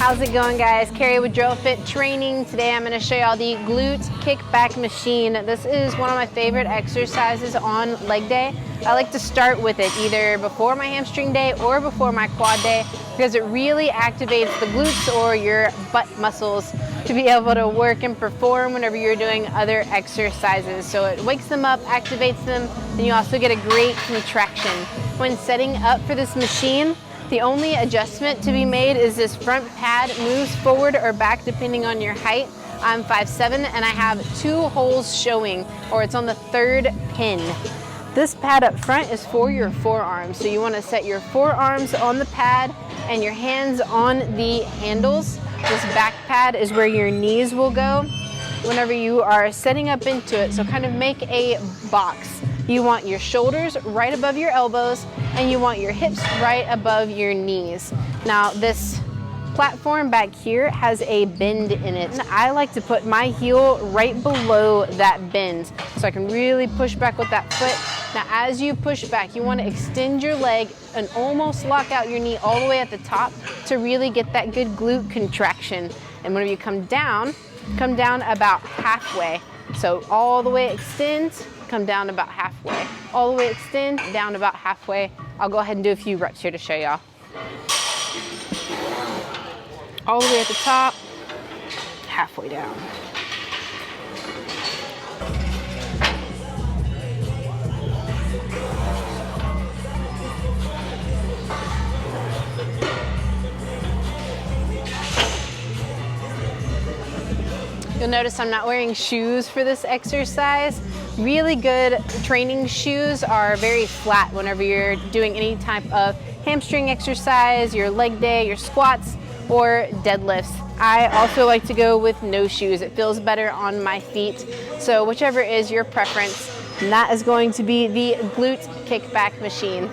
How's it going, guys? Carey with DrillFit Training. Today I'm going to show y'all the Glute Kick Back Machine. This is one of my favorite exercises on leg day. I like to start with it either before my hamstring day or before my quad day because it really activates the glutes or your butt muscles to be able to work and perform whenever you're doing other exercises. So it wakes them up, activates them, and you also get a great contraction. When setting up for this machine, the only adjustment to be made is this front pad moves forward or back depending on your height. I'm 5'7" and I have 2 holes showing, or it's on the 3rd pin. This pad up front is for your forearms. So you want to set your forearms on the pad and your hands on the handles. This back pad is where your knees will go whenever you are setting up into it. So kind of make a box. You want your shoulders right above your elbows and you want your hips right above your knees. Now this platform back here has a bend in it. And I like to put my heel right below that bend so I can really push back with that foot. Now as you push back, you want to extend your leg and almost lock out your knee all the way at the top to really get that good glute contraction. And whenever you come down about halfway. So all the way extend, come down about halfway. All the way extend, down about halfway. I'll go ahead and do a few reps here to show y'all. All the way at the top, halfway down. You'll notice I'm not wearing shoes for this exercise. Really good training shoes are very flat whenever you're doing any type of hamstring exercise, your leg day, your squats, or deadlifts. I also like to go with no shoes. It feels better on my feet. So whichever is your preference, and that is going to be the Glute Kick Back Machine.